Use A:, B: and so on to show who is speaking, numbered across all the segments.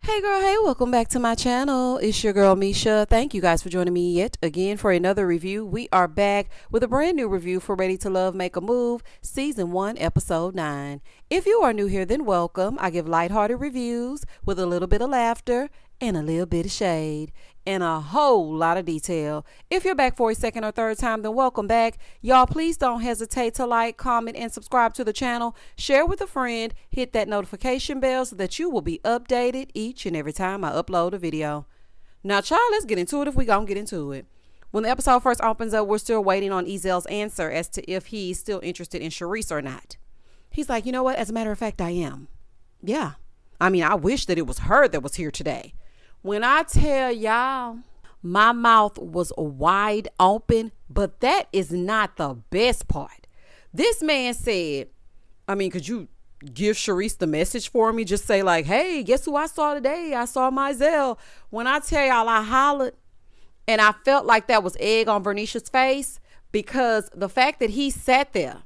A: Hey girl, hey, welcome back to my channel. It's your girl Misha. Thank you guys for joining me yet again for another review. We are back with a brand new review for Ready to Love, Make a Move, Season 1, Episode 9. If you are new here, then welcome. I give lighthearted reviews with a little bit of laughter and a little bit of shade and a whole lot of detail. If you're back for a second or third time, then welcome back. Y'all, please don't hesitate to like, comment, and subscribe to the channel. Share with a friend. Hit that notification bell so that you will be updated each and every time I upload a video. Now, child, let's get into it if we gonna get into it. When the episode first opens up, we're still waiting on Ezel's answer as to if he's still interested in Sharice or not. He's like, you know what? As a matter of fact, I am. Yeah. I mean, I wish that it was her that was here today. When I tell y'all, my mouth was wide open, but that is not the best part. This man said, I mean, could you give Sharice the message for me? Just say like, hey, guess who I saw today? I saw Mizell. When I tell y'all, I hollered and I felt like that was egg on Vernicia's face, because the fact that he sat there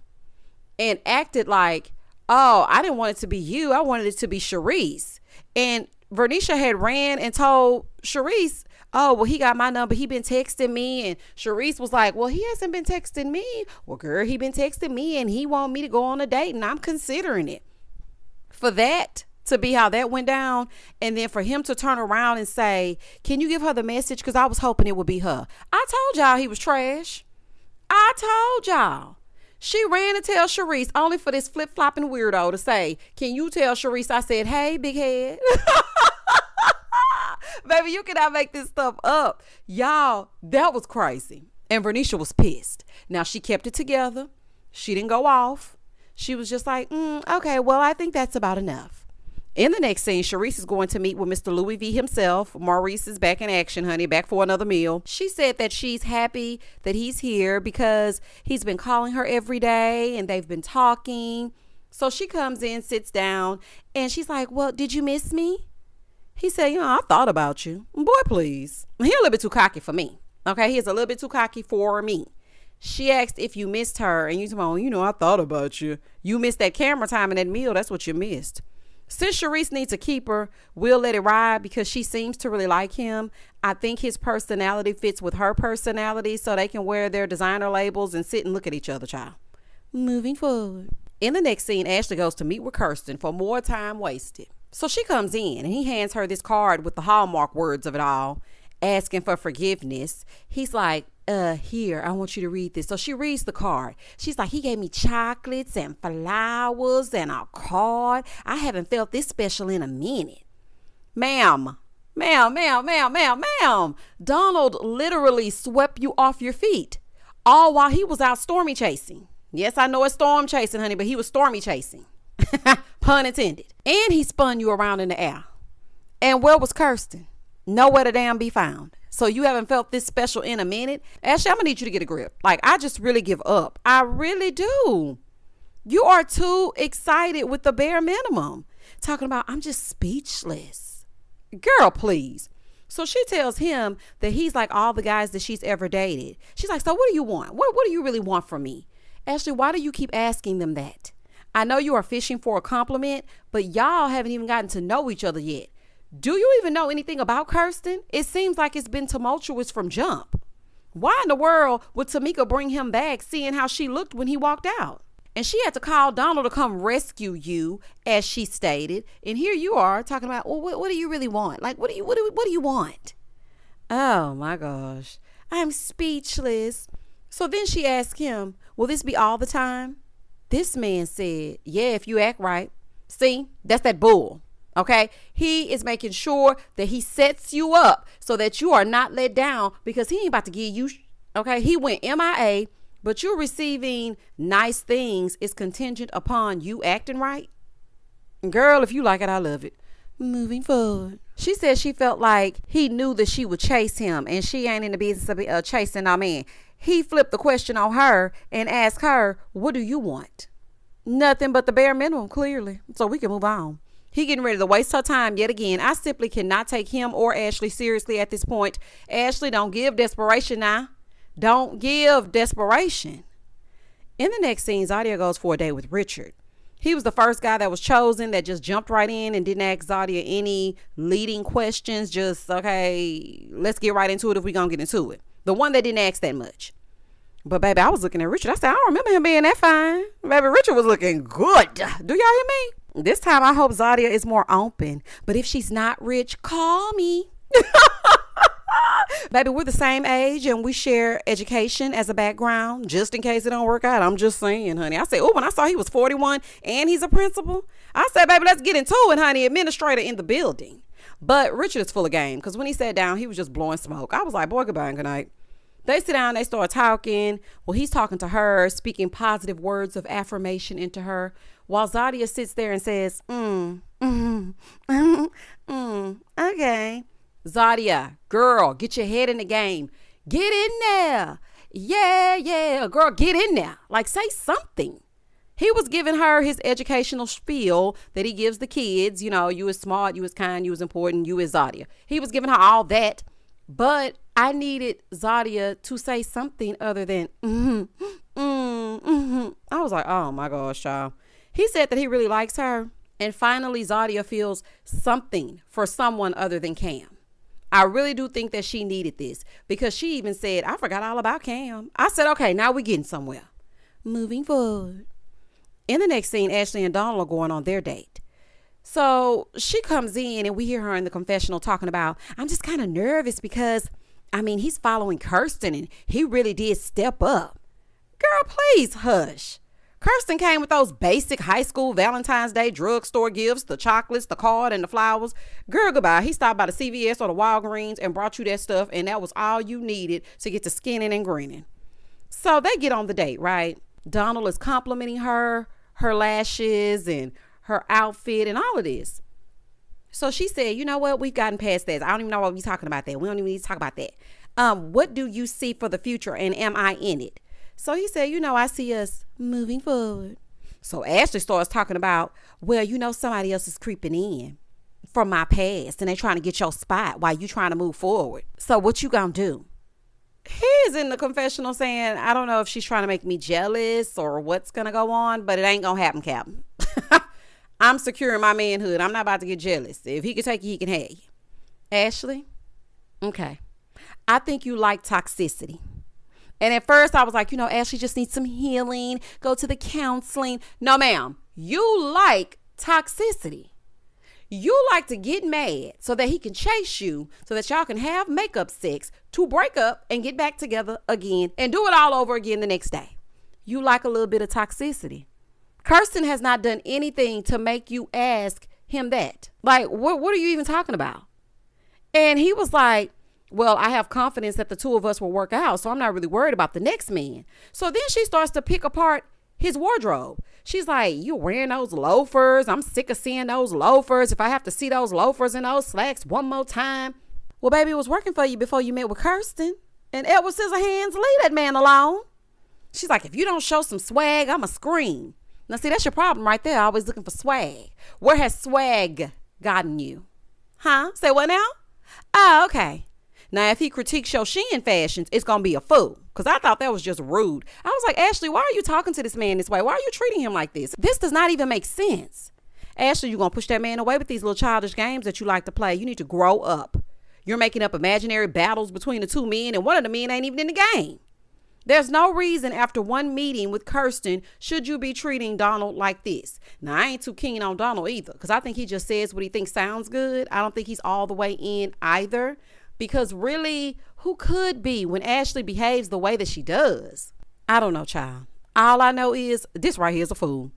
A: and acted like, oh, I didn't want it to be you. I wanted it to be Sharice. And Vernicia had ran and told Sharice, oh, well, he got my number. He been texting me. And Sharice was like, well, he hasn't been texting me. Well, girl, he been texting me and he want me to go on a date and I'm considering it. For that to be how that went down, and then for him to turn around and say, can you give her the message? Because I was hoping it would be her. I told y'all he was trash. I told y'all. She ran to tell Sharice, only for this flip-flopping weirdo to say, can you tell Sharice I said, hey, big head? Baby, you cannot make this stuff up. Y'all, that was crazy. And Vernicia was pissed. Now, she kept it together. She didn't go off. She was just like, okay, well, I think that's about enough. In the next scene, Sharice is going to meet with Mr. Louis V himself. Maurice is back in action, honey, back for another meal. She said that she's happy that he's here because he's been calling her every day and they've been talking. So she comes in, sits down, and she's like, well, did you miss me? He said, I thought about you. Boy, please. He's a little bit too cocky for me. Okay, he's a little bit too cocky for me. She asked if you missed her, and you told I thought about you. You missed that camera time and that meal. That's what you missed. Since Sharice needs a keeper, we'll let it ride because she seems to really like him. I think his personality fits with her personality, so they can wear their designer labels and sit and look at each other, child. Moving forward. In the next scene, Ashley goes to meet with Kirsten for more time wasted. So she comes in and he hands her this card with the hallmark words of it all, asking for forgiveness. He's like, here, I want you to read this. So she reads the card. She's like, he gave me chocolates and flowers and a card. I haven't felt this special in a minute. Ma'am. Donald literally swept you off your feet, all while he was out stormy chasing. Yes, I know it's storm chasing, honey, but he was stormy chasing. Pun intended. And he spun you around in the air. And where was Kirsten? Nowhere to damn be found. So you haven't felt this special in a minute? Ashley, I'm going to need you to get a grip. Like, I just really give up. I really do. You are too excited with the bare minimum. Talking about, I'm just speechless. Girl, please. So she tells him that he's like all the guys that she's ever dated. She's like, so what do you want? What do you really want from me? Ashley, why do you keep asking them that? I know you are fishing for a compliment, but y'all haven't even gotten to know each other yet. Do you even know anything about Kirsten? It seems like it's been tumultuous from jump. Why in the world would Tamika bring him back, seeing how she looked when he walked out? And she had to call Donald to come rescue you, as she stated. And here you are talking about, well, what do you really want? Like, what do you want? Oh my gosh, I'm speechless. So then she asked him, will this be all the time? This man said, yeah, if you act right. See, that's that bull. Okay, he is making sure that he sets you up so that you are not let down, because he ain't about to give you. Okay, he went MIA, but you're receiving nice things is contingent upon you acting right. Girl, if you like it, I love it. Moving forward. She said she felt like he knew that she would chase him, and she ain't in the business of chasing no man. He flipped the question on her and asked her, what do you want? Nothing but the bare minimum, clearly. So we can move on. He getting ready to waste her time yet again. I simply cannot take him or Ashley seriously at this point. Ashley, don't give desperation now. Don't give desperation. In the next scene, Zadia goes for a date with Richard. He was the first guy that was chosen that just jumped right in and didn't ask Zadia any leading questions. Just, okay, let's get right into it if we're going to get into it. The one that didn't ask that much. But, baby, I was looking at Richard. I said, I don't remember him being that fine. Baby, Richard was looking good. Do y'all hear me? This time, I hope Zadia is more open. But if she's not rich, call me. Baby, we're the same age and we share education as a background, just in case it don't work out. I'm just saying, honey. I said, oh, when I saw he was 41 and he's a principal, I said, baby, let's get into it, honey. Administrator in the building. But Richard is full of game, because when he sat down, he was just blowing smoke. I was like, boy, goodbye and good night. They sit down, they start talking. Well, he's talking to her, speaking positive words of affirmation into her, while Zadia sits there and says, okay. Zadia, girl, get your head in the game. Get in there. Yeah, girl, get in there. Like, say something. He was giving her his educational spiel that he gives the kids. You know, you is smart, you is kind, you is important, you is Zadia. He was giving her all that. But I needed Zadia to say something other than, I was like, oh my gosh, y'all. He said that he really likes her. And finally, Zadia feels something for someone other than Cam. I really do think that she needed this, because she even said, I forgot all about Cam. I said, okay, now we're getting somewhere. Moving forward. In the next scene, Ashley and Donald are going on their date. So she comes in and we hear her in the confessional talking about, I'm just kind of nervous because, he's following Kirsten and he really did step up. Girl, please hush. Kirsten came with those basic high school Valentine's Day drugstore gifts, the chocolates, the card, and the flowers. Girl, goodbye. He stopped by the CVS or the Walgreens and brought you that stuff, and that was all you needed to get to skinning and grinning. So they get on the date, right? Donald is complimenting her lashes and her outfit and all of this. So she said, you know what? We've gotten past that. I don't even know what we're talking about that. We don't even need to talk about that. What do you see for the future, and am I in it? So he said, I see us moving forward. So Ashley starts talking about, well, somebody else is creeping in from my past and they trying to get your spot while you trying to move forward. So what you gonna do? He's in the confessional saying, I don't know if she's trying to make me jealous or what's gonna go on, but it ain't gonna happen, Captain. I'm securing my manhood. I'm not about to get jealous. If he can take you, he can have you. Ashley, okay. I think you like toxicity. And at first I was like, Ashley just needs some healing. Go to the counseling. No, ma'am. You like toxicity. You like to get mad so that he can chase you, so that y'all can have makeup sex to break up and get back together again and do it all over again the next day. You like a little bit of toxicity. Kirsten has not done anything to make you ask him that. Like, what are you even talking about? And he was like, well, I have confidence that the two of us will work out, so I'm not really worried about the next man. So then she starts to pick apart his wardrobe. She's like, you're wearing those loafers. I'm sick of seeing those loafers. If I have to see those loafers and those slacks one more time. Well, baby, it was working for you before you met with Kirsten. And Edward Scissorhands, leave that man alone. She's like, if you don't show some swag, I'ma scream. Now, see, that's your problem right there. Always looking for swag. Where has swag gotten you? Huh? Say what now? Oh, okay. Now, if he critiques your Shein fashions, it's going to be a fool. Because I thought that was just rude. I was like, Ashley, why are you talking to this man this way? Why are you treating him like this? This does not even make sense. Ashley, you're going to push that man away with these little childish games that you like to play. You need to grow up. You're making up imaginary battles between the two men, and one of the men ain't even in the game. There's no reason after one meeting with Kirsten should you be treating Donald like this. Now, I ain't too keen on Donald either, because I think he just says what he thinks sounds good. I don't think he's all the way in either. Because really, who could be when Ashley behaves the way that she does? I don't know, child. All I know is this right here is a fool.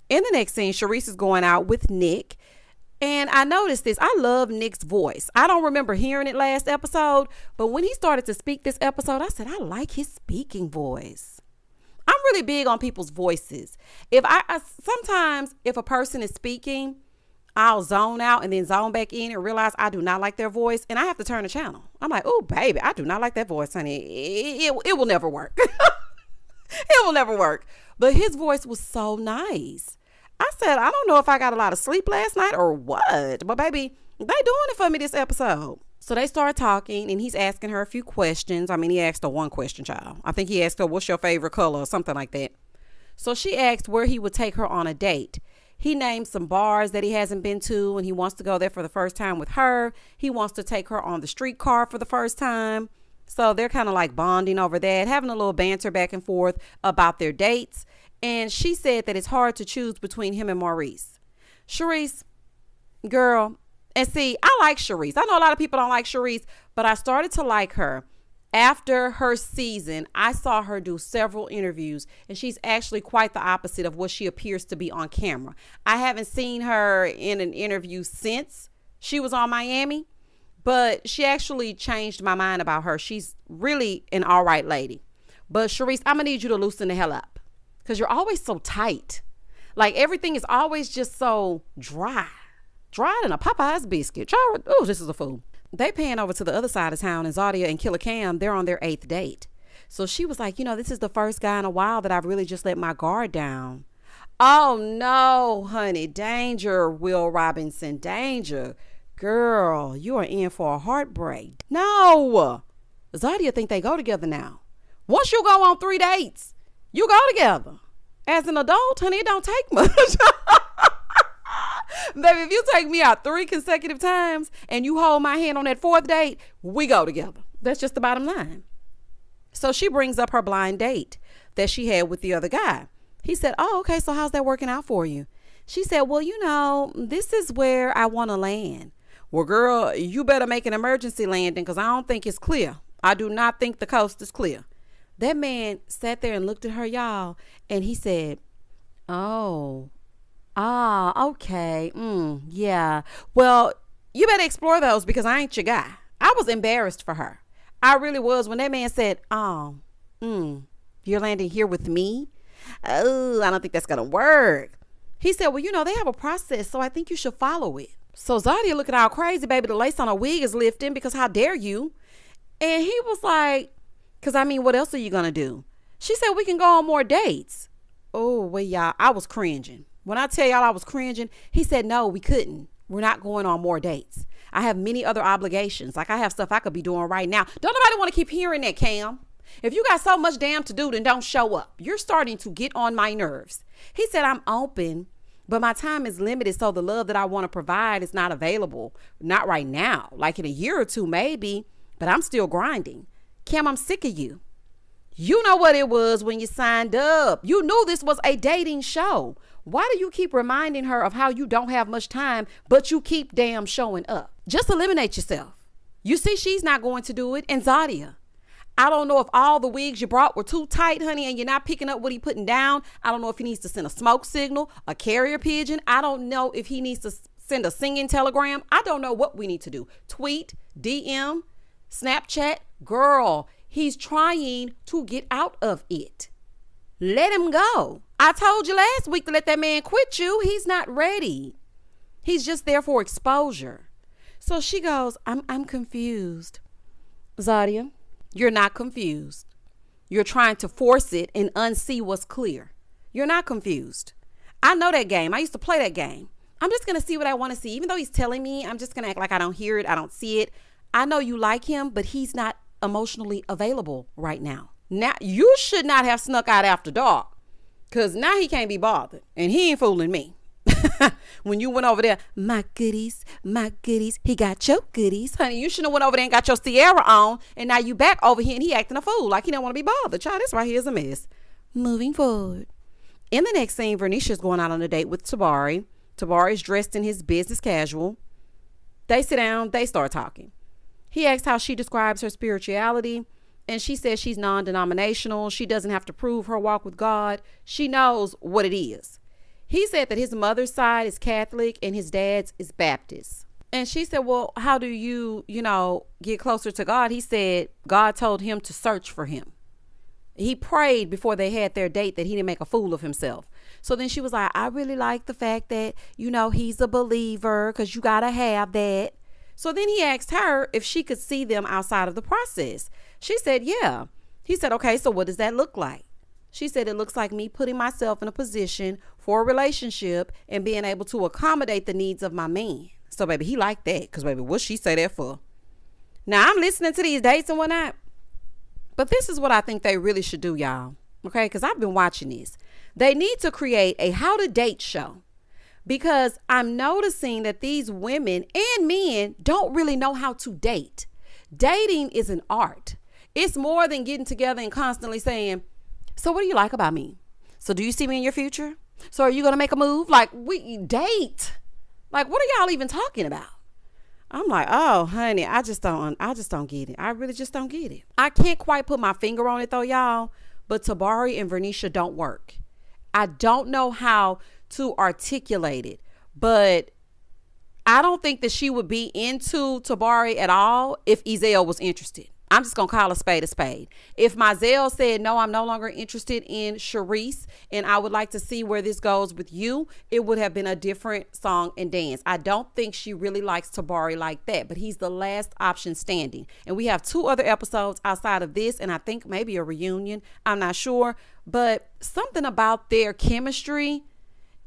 A: In the next scene, Sharice is going out with Nick. And I noticed this. I love Nick's voice. I don't remember hearing it last episode. But when he started to speak this episode, I said, I like his speaking voice. I'm really big on people's voices. Sometimes if a person is speaking, I'll zone out and then zone back in and realize I do not like their voice. And I have to turn the channel. I'm like, oh, baby, I do not like that voice, honey. It will never work. It will never work. But his voice was so nice. I said, I don't know if I got a lot of sleep last night or what. But, baby, they doing it for me this episode. So they start talking and he's asking her a few questions. He asked her one question, child. I think he asked her, what's your favorite color or something like that. So she asked where he would take her on a date. He named some bars that he hasn't been to, and he wants to go there for the first time with her. He wants to take her on the streetcar for the first time. So they're kind of like bonding over that, having a little banter back and forth about their dates. And she said that it's hard to choose between him and Maurice. Sharice, girl, and see, I like Sharice. I know a lot of people don't like Sharice, but I started to like her. After her season, I saw her do several interviews, and she's actually quite the opposite of what she appears to be on camera. I haven't seen her in an interview since she was on Miami, but she actually changed my mind about her. She's really an all right lady. But Sharice, I'm going to need you to loosen the hell up because you're always so tight. Like everything is always just so dry. Drier than a Popeye's biscuit. Oh, this is a fool. They pan over to the other side of town, and Zadia and Killer Cam, they're on their 8th date. So she was like, this is the first guy in a while that I've really just let my guard down. Oh, no, honey. Danger, Will Robinson. Danger. Girl, you are in for a heartbreak. No. Zadia think they go together now. Once you go on 3 dates, you go together. As an adult, honey, it don't take much. Baby, if you take me out 3 consecutive times and you hold my hand on that 4th date, we go together. That's just the bottom line. So she brings up her blind date that she had with the other guy. He said, oh, okay, so how's that working out for you? She said, well, this is where I want to land. Well, girl, you better make an emergency landing because I don't think it's clear. I do not think the coast is clear. That man sat there and looked at her, y'all, and he said, oh, okay. Yeah. Well, you better explore those because I ain't your guy. I was embarrassed for her. I really was when that man said, you're landing here with me? Oh, I don't think that's going to work. He said, well, they have a process, so I think you should follow it. So Zadia looking all crazy, baby. The lace on her wig is lifting because how dare you? And he was like, because what else are you going to do? She said, we can go on more dates. Oh, well, y'all, I was cringing. When I tell y'all I was cringing, he said, no, we couldn't. We're not going on more dates. I have many other obligations. Like I have stuff I could be doing right now. Don't nobody want to keep hearing that, Cam. If you got so much damn to do, then don't show up. You're starting to get on my nerves. He said, I'm open, but my time is limited. So the love that I want to provide is not available. Not right now. Like in a year or two, maybe, but I'm still grinding. Cam, I'm sick of you. You know what it was when you signed up. You knew this was a dating show. Why do you keep reminding her of how you don't have much time, but you keep damn showing up? Just eliminate yourself. You see, she's not going to do it. And Zadia, I don't know if all the wigs you brought were too tight, honey, and you're not picking up what he putting down. I don't know if he needs to send a smoke signal, a carrier pigeon. I don't know if he needs to send a singing telegram. I don't know what we need to do. Tweet, DM, Snapchat. Girl, he's trying to get out of it. Let him go. I told you last week to let that man quit you. He's not ready. He's just there for exposure. So she goes, I'm confused. Zadia, you're not confused. You're trying to force it and unsee what's clear. You're not confused. I know that game. I used to play that game. I'm just going to see what I want to see. Even though he's telling me, I'm just going to act like I don't hear it. I don't see it. I know you like him, but he's not emotionally available right now. Now, you should not have snuck out after dark because now he can't be bothered and he ain't fooling me. When you went over there, my goodies, he got your goodies. Honey, you shouldn't have went over there and got your Sierra on and now you back over here and he acting a fool like he don't want to be bothered. Child, this right here is a mess. Moving forward. In the next scene, Vernicia's going out on a date with Tabari. Tabari's dressed in his business casual. They sit down, they start talking. He asks how she describes her spirituality, and she says she's non-denominational. She doesn't have to prove her walk with God. She knows what it is. He said that his mother's side is Catholic and his dad's is Baptist. And she said, well, how do you, get closer to God? He said God told him to search for him. He prayed before they had their date that he didn't make a fool of himself. So then she was like, I really like the fact that, he's a believer because you got to have that. So then he asked her if she could see them outside of the process. She said, yeah. He said, okay, so what does that look like? She said, it looks like me putting myself in a position for a relationship and being able to accommodate the needs of my man. So, baby, he liked that because, baby, what she say that for? Now, I'm listening to these dates and whatnot, but this is what I think they really should do, y'all. Okay, because I've been watching this. They need to create a how to date show, because I'm noticing that these women and men don't really know how to date. Dating is an art. It's more than getting together and constantly saying, so what do you like about me? So do you see me in your future? So are you going to make a move? Like, we date. Like, what are y'all even talking about? I'm like, oh, honey, I just don't get it. I really just don't get it. I can't quite put my finger on it though, y'all, but Tabari and Vernisha don't work. I don't know how to articulate it, but I don't think that she would be into Tabari at all if Ezell was interested. I'm just going to call a spade a spade. If Mizell said, no, I'm no longer interested in Sharice and I would like to see where this goes with you, it would have been a different song and dance. I don't think she really likes Tabari like that, but he's the last option standing. And we have 2 other episodes outside of this, and I think maybe a reunion. I'm not sure, but something about their chemistry,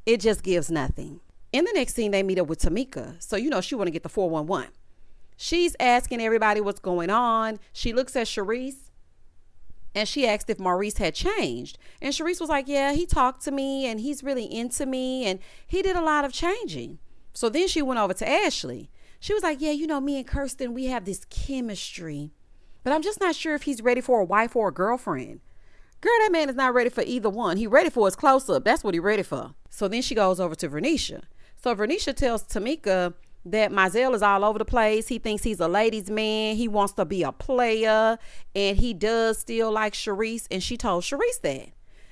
A: it just gives nothing. In the next scene, they meet up with Tamika. So, she want to get the 411. She's asking everybody what's going on. She looks at Sharice and she asked if Maurice had changed. And Sharice was like, yeah, he talked to me and he's really into me and he did a lot of changing. So then she went over to Ashley. She was like, yeah, me and Kirsten, we have this chemistry, but I'm just not sure if he's ready for a wife or a girlfriend. Girl, that man is not ready for either one. He ready for his close-up. That's what he ready for. So then she goes over to Vernisha. So Vernisha tells Tamika that Mizell is all over the place. He thinks he's a ladies' man. He wants to be a player. And he does still like Sharice. And she told Sharice that.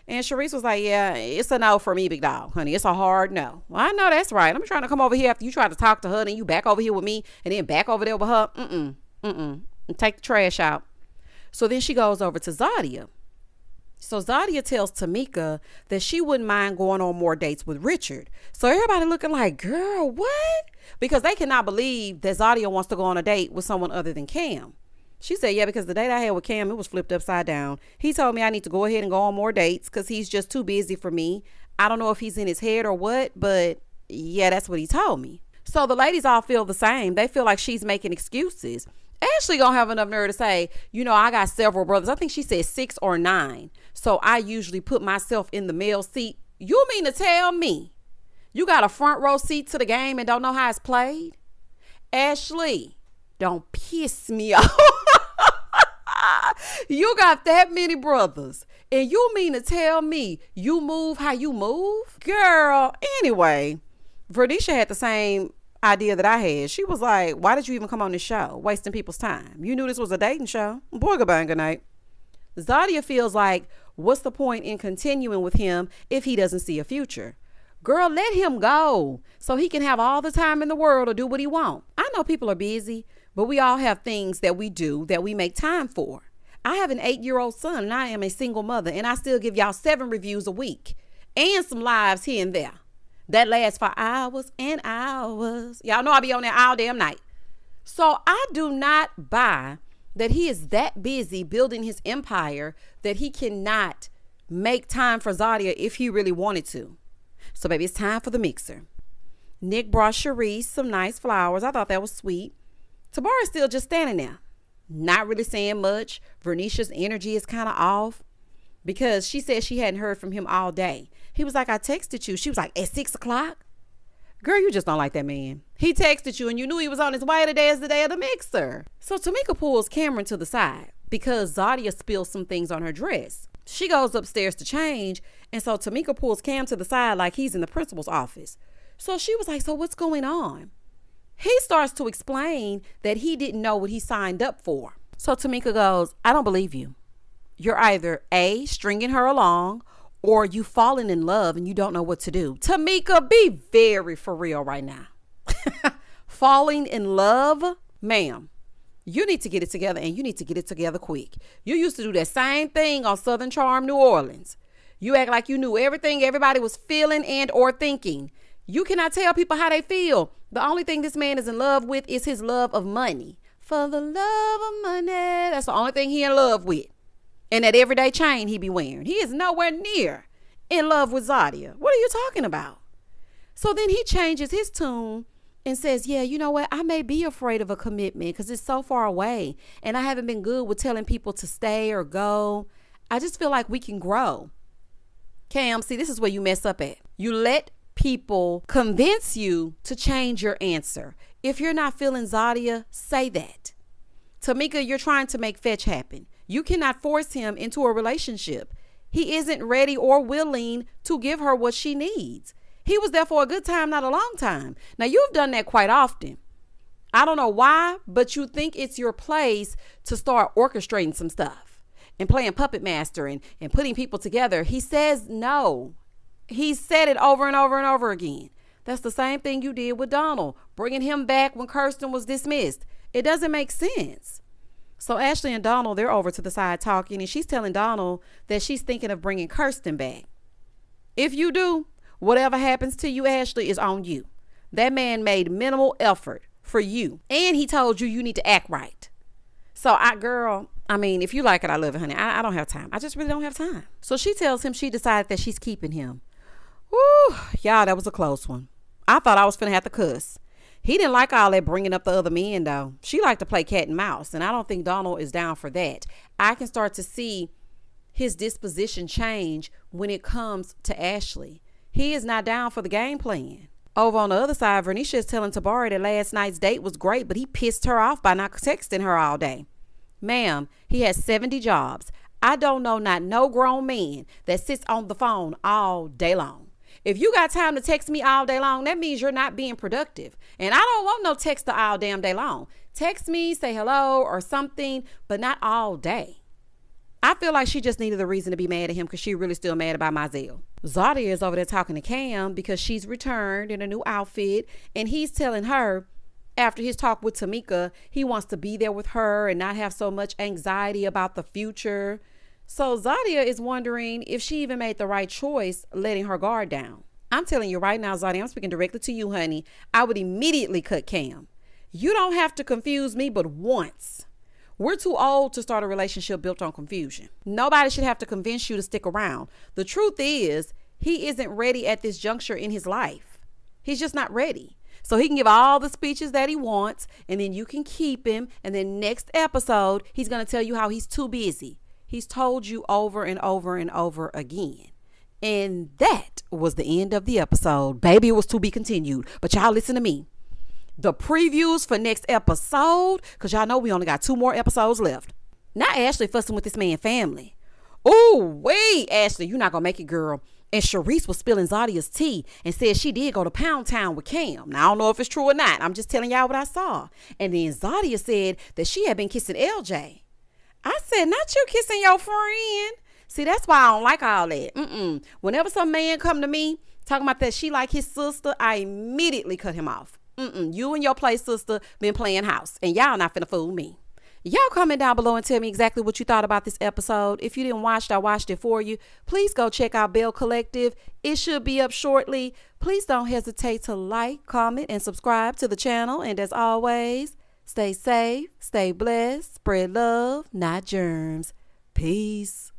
A: And Sharice was like, yeah, it's a no for me, big dog, honey. It's a hard no. Well, I know that's right. I'm trying to come over here after you try to talk to her. Then you back over here with me. And then back over there with her. And take the trash out. So then she goes over to Zadia. So Zadia tells Tamika that she wouldn't mind going on more dates with Richard. So everybody looking like, girl, what? Because they cannot believe that Zadia wants to go on a date with someone other than Cam. She said, yeah, because the date I had with Cam, it was flipped upside down. He told me I need to go ahead and go on more dates because he's just too busy for me. I don't know if he's in his head or what, but yeah, that's what he told me. So the ladies all feel the same. They feel like she's making excuses. Ashley gonna have enough nerve to say, I got several brothers. I think she said 6 or 9. So I usually put myself in the male seat. You mean to tell me you got a front row seat to the game and don't know how it's played? Ashley, don't piss me off. You got that many brothers and you mean to tell me you move how you move? Girl, anyway, Vernisha had the same idea that I had. She was like, why did you even come on this show? Wasting people's time. You knew this was a dating show. Boy, goodbye and good night. Zadia feels like, what's the point in continuing with him if he doesn't see a future? Girl, let him go so he can have all the time in the world to do what he wants. I know people are busy, but we all have things that we do that we make time for. I have an 8-year-old son and I am a single mother and I still give y'all 7 reviews a week and some lives here and there. That lasts for hours and hours. Y'all know I be on there all damn night. So I do not buy that he is that busy building his empire that he cannot make time for Zadia if he really wanted to. So baby, it's time for the mixer. Nick brought Sharice some nice flowers. I thought that was sweet. Tabari's still just standing there, not really saying much. Vernisha's energy is kind of off because she said she hadn't heard from him all day. He was like, I texted you. She was like, at 6 o'clock? Girl, you just don't like that man. He texted you and you knew he was on his way. Today is the day of the mixer. So Tamika pulls Cameron to the side because Zadia spills some things on her dress. She goes upstairs to change. And so Tamika pulls Cam to the side like he's in the principal's office. So she was like, so what's going on? He starts to explain that he didn't know what he signed up for. So Tamika goes, I don't believe you. You're either A, stringing her along, or you falling in love and you don't know what to do. Tamika, be very for real right now. Falling in love? Ma'am, you need to get it together and you need to get it together quick. You used to do that same thing on Southern Charm, New Orleans. You act like you knew everything everybody was feeling and or thinking. You cannot tell people how they feel. The only thing this man is in love with is his love of money. For the love of money. That's the only thing he in love with. And that everyday chain he be wearing. He is nowhere near in love with Zadia. What are you talking about? So then he changes his tune and says, yeah, you know what? I may be afraid of a commitment because it's so far away. And I haven't been good with telling people to stay or go. I just feel like we can grow. Cam, see, this is where you mess up at. You let people convince you to change your answer. If you're not feeling Zadia, say that. Tamika, you're trying to make fetch happen. You cannot force him into a relationship. He isn't ready or willing to give her what she needs. He was there for a good time, not a long time. Now, you've done that quite often. I don't know why, but you think it's your place to start orchestrating some stuff and playing puppet master and putting people together. He says no. He said it over and over and over again. That's the same thing you did with Donald, bringing him back when Kirsten was dismissed. It doesn't make sense. So Ashley and Donald, they're over to the side talking, and she's telling Donald that she's thinking of bringing Kirsten back. If you do, whatever happens to you, Ashley, is on you. That man made minimal effort for you, and he told you need to act right. So if you like it, I love it, honey. I don't have time. I just really don't have time. So she tells him she decided that she's keeping him. Woo, y'all, that was a close one. I thought I was finna have to cuss. He didn't like all that bringing up the other men, though. She liked to play cat and mouse, and I don't think Donald is down for that. I can start to see his disposition change when it comes to Ashley. He is not down for the game plan. Over on the other side, Vernisha is telling Tabari that last night's date was great, but he pissed her off by not texting her all day. Ma'am, he has 70 jobs. I don't know not no grown man that sits on the phone all day long. If you got time to text me all day long, that means you're not being productive. And I don't want no texter all damn day long. Text me, say hello or something, but not all day. I feel like she just needed a reason to be mad at him because she really still mad about Mizell. Zadia is over there talking to Cam because she's returned in a new outfit, and he's telling her after his talk with Tamika, he wants to be there with her and not have so much anxiety about the future. So Zadia is wondering if she even made the right choice letting her guard down. I'm telling you right now, Zadia, I'm speaking directly to you, honey. I would immediately cut Cam. You don't have to confuse me but once. We're too old to start a relationship built on confusion. Nobody should have to convince you to stick around. The truth is, he isn't ready at this juncture in his life. He's just not ready. So he can give all the speeches that he wants, and then you can keep him. And then next episode, he's going to tell you how he's too busy. He's told you over and over and over again. And that was the end of the episode. Baby, it was to be continued. But y'all listen to me. The previews for next episode, because y'all know we only got 2 more episodes left. Now Ashley fussing with this man's family. Oh, wait, Ashley, you're not going to make it, girl. And Sharice was spilling Zadia's tea and said she did go to Pound Town with Cam. Now, I don't know if it's true or not. I'm just telling y'all what I saw. And then Zadia said that she had been kissing LJ. I said, not you kissing your friend. See, that's why I don't like all that. Whenever some man come to me talking about that she like his sister, I immediately cut him off. You and your play sister been playing house, and y'all not finna fool me. Y'all comment down below and tell me exactly what you thought about this episode. If you didn't watch it, I watched it for you. Please go check out Bell Collective. It should be up shortly. Please don't hesitate to like, comment, and subscribe to the channel. And as always, stay safe, stay blessed, spread love, not germs. Peace.